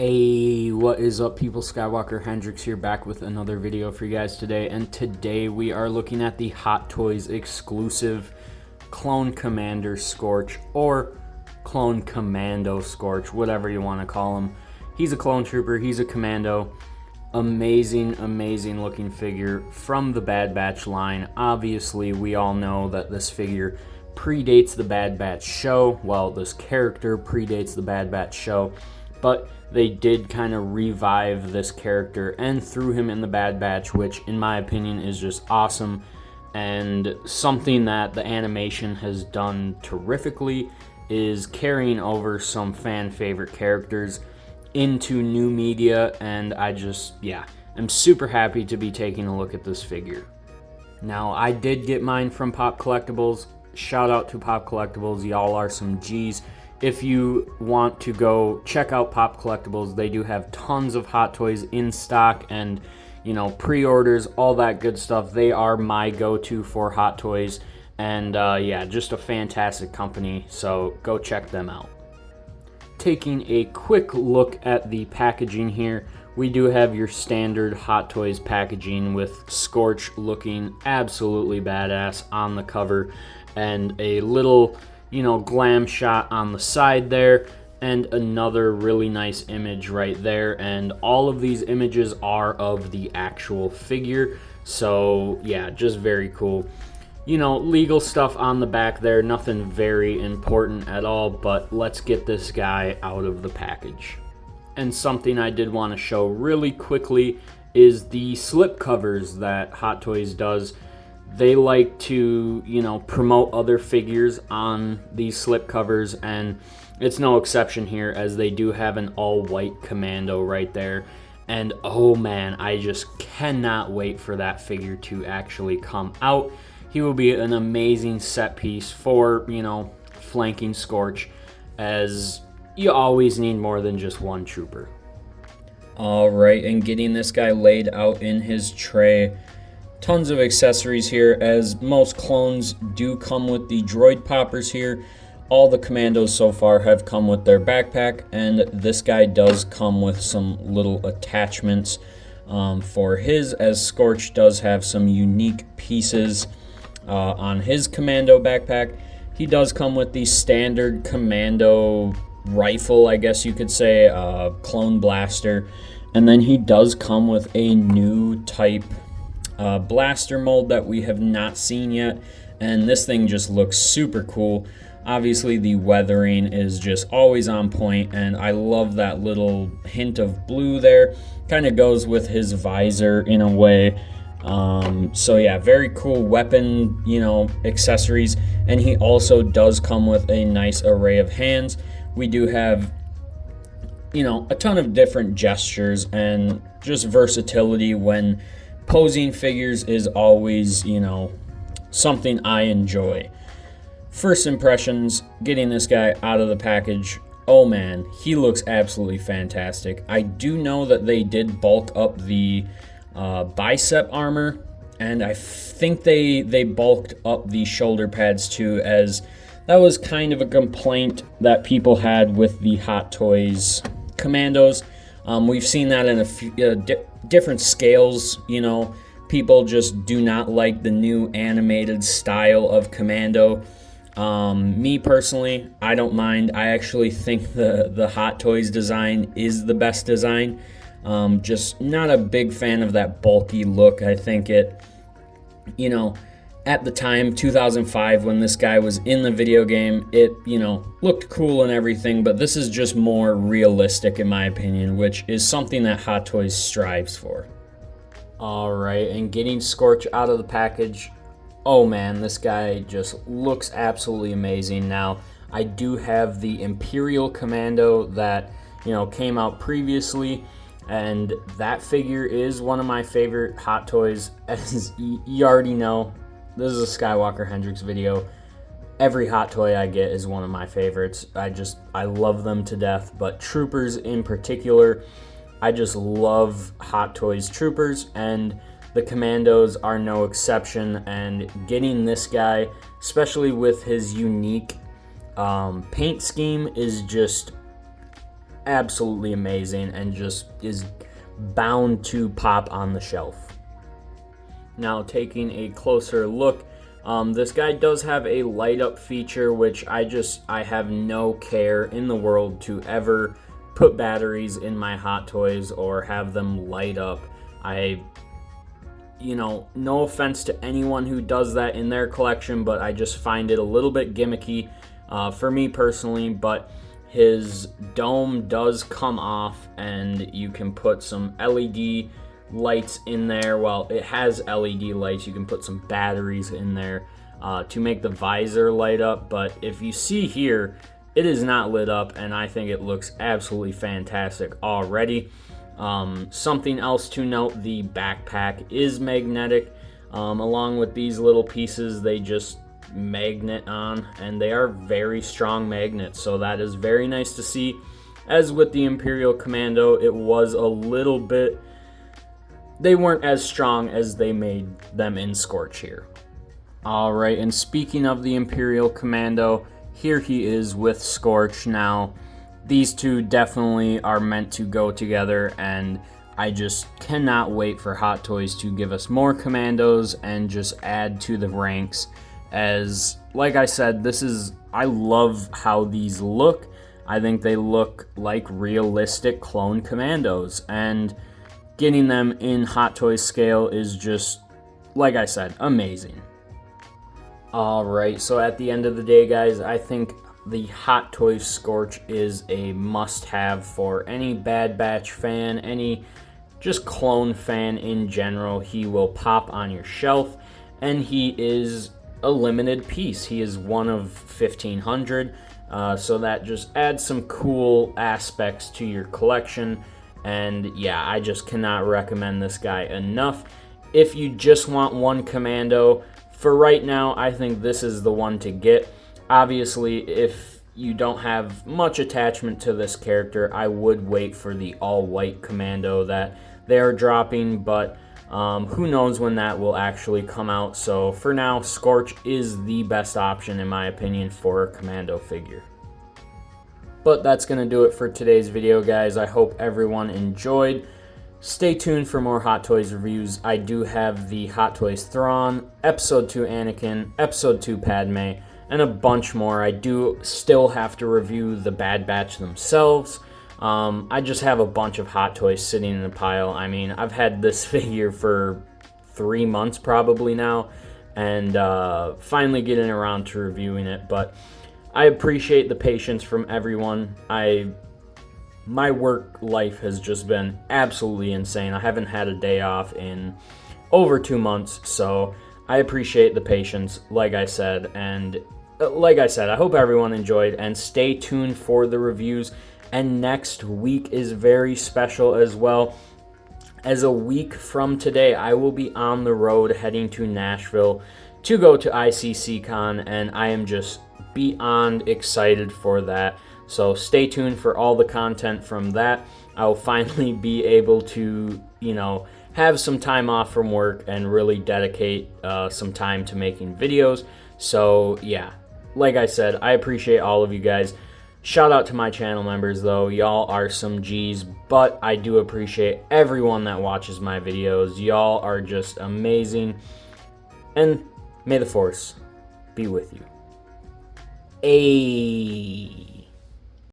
Hey, what is up, people? Skywalker Hendrix here, back with another video for you guys today. And today we are looking at the Hot Toys exclusive Clone Commander Scorch, or Clone Commando Scorch, whatever you want to call him. He's a clone trooper, he's a commando. Amazing looking figure from the Bad Batch line. Obviously, we all know that this figure predates the Bad Batch show. Well, this character predates the Bad Batch show, but they did kind of revive this character and threw him in the Bad Batch, which in my opinion is just awesome and something that the animation has done terrifically, is carrying over some fan favorite characters into new media. And I'm super happy to be taking a look at this figure. Now, I did get mine from Pop Collectibles. Shout out to Pop Collectibles, y'all are some G's. If you want to go check out Pop Collectibles, they do have tons of Hot Toys in stock and, pre-orders, all that good stuff. They are my go-to for Hot Toys, and just a fantastic company, so go check them out. Taking a quick look at the packaging here, we do have your standard Hot Toys packaging with Scorch looking absolutely badass on the cover, and a little glam shot on the side there, and another really nice image right there. And all of these images are of the actual figure, so yeah, just very cool. Legal stuff on the back there, nothing very important at all, but let's get this guy out of the package. And something I did want to show really quickly is the slip covers that Hot Toys does. They like to, promote other figures on these slip covers, and it's no exception here, as they do have an all-white Commando right there. And oh man, I just cannot wait for that figure to actually come out. He will be an amazing set piece for, flanking Scorch, as you always need more than just one trooper. Alright, and getting this guy laid out in his tray. Tons of accessories here, as most clones do come with the droid poppers here. All the commandos so far have come with their backpack, and this guy does come with some little attachments for his, as Scorch does have some unique pieces on his commando backpack. He does come with the standard commando rifle, I guess you could say, clone blaster, and then he does come with a new type blaster mold that we have not seen yet, and this thing just looks super cool. Obviously, the weathering is just always on point, and I love that little hint of blue there. Kind of goes with his visor in a way. So yeah, very cool weapon, accessories, and he also does come with a nice array of hands. We do have, a ton of different gestures, and just versatility when posing figures is always, something I enjoy. First impressions, getting this guy out of the package, oh man, he looks absolutely fantastic. I do know that they did bulk up the bicep armor, and I think they bulked up the shoulder pads too, as that was kind of a complaint that people had with the Hot Toys Commandos. We've seen that in a few different scales. People just do not like the new animated style of Commando. Me personally, I don't mind. I actually think the Hot Toys design is the best design. Just not a big fan of that bulky look. I think it, at the time, 2005, when this guy was in the video game, it, looked cool and everything, but this is just more realistic in my opinion, which is something that Hot Toys strives for. Alright, and getting Scorch out of the package, oh man, this guy just looks absolutely amazing. Now, I do have the Imperial Commando that, came out previously, and that figure is one of my favorite Hot Toys. As you already know, this is a Skywalker Hendrix video. Every Hot Toy I get is one of my favorites. I love them to death, but Troopers in particular, I just love Hot Toys Troopers, and the Commandos are no exception. And getting this guy, especially with his unique paint scheme, is just absolutely amazing and just is bound to pop on the shelf. Now, taking a closer look, this guy does have a light up feature, which I have no care in the world to ever put batteries in my Hot Toys or have them light up. No offense to anyone who does that in their collection, but I just find it a little bit gimmicky for me personally. But his dome does come off, and you can put some LED lights in there. Well, it has LED lights. You can put some batteries in there to make the visor light up. But if you see here, it is not lit up, and I think it looks absolutely fantastic already. Something else to note, the backpack is magnetic. Along with these little pieces, they just magnet on, and they are very strong magnets, so that is very nice to see. As with the Imperial Commando, it was a little bit, they weren't as strong as they made them in Scorch here. Alright, and speaking of the Imperial Commando, here he is with Scorch. Now, these two definitely are meant to go together, and I just cannot wait for Hot Toys to give us more Commandos and just add to the ranks. As, like I said, I love how these look. I think they look like realistic clone Commandos, and getting them in Hot Toys scale is just, like I said, amazing. Alright, so at the end of the day, guys, I think the Hot Toys Scorch is a must-have for any Bad Batch fan, any just clone fan in general. He will pop on your shelf, and he is a limited piece. He is one of 1,500, so that just adds some cool aspects to your collection. And yeah, I just cannot recommend this guy enough. If you just want one Commando, for right now, I think this is the one to get. Obviously, if you don't have much attachment to this character, I would wait for the all-white Commando that they are dropping, but who knows when that will actually come out. So for now, Scorch is the best option, in my opinion, for a Commando figure. But that's going to do it for today's video, guys. I hope everyone enjoyed. Stay tuned for more Hot Toys reviews. I do have the Hot Toys Thrawn, Episode 2 Anakin, Episode 2 Padme, and a bunch more. I do still have to review the Bad Batch themselves. I just have a bunch of Hot Toys sitting in a pile. I mean, I've had this figure for 3 months probably now, and finally getting around to reviewing it. But I appreciate the patience from everyone. My work life has just been absolutely insane. I haven't had a day off in over 2 months, so I appreciate the patience, like I said. And like I said, I hope everyone enjoyed, and stay tuned for the reviews. And next week is very special as well. As a week from today, I will be on the road heading to Nashville to go to ICC-Con, and I am just beyond excited for that. So stay tuned for all the content from that. I'll finally be able to, have some time off from work and really dedicate some time to making videos. So yeah, like I said, I appreciate all of you guys. Shout out to my channel members, though. Y'all are some G's, but I do appreciate everyone that watches my videos. Y'all are just amazing. And may the Force be with you. Ayy.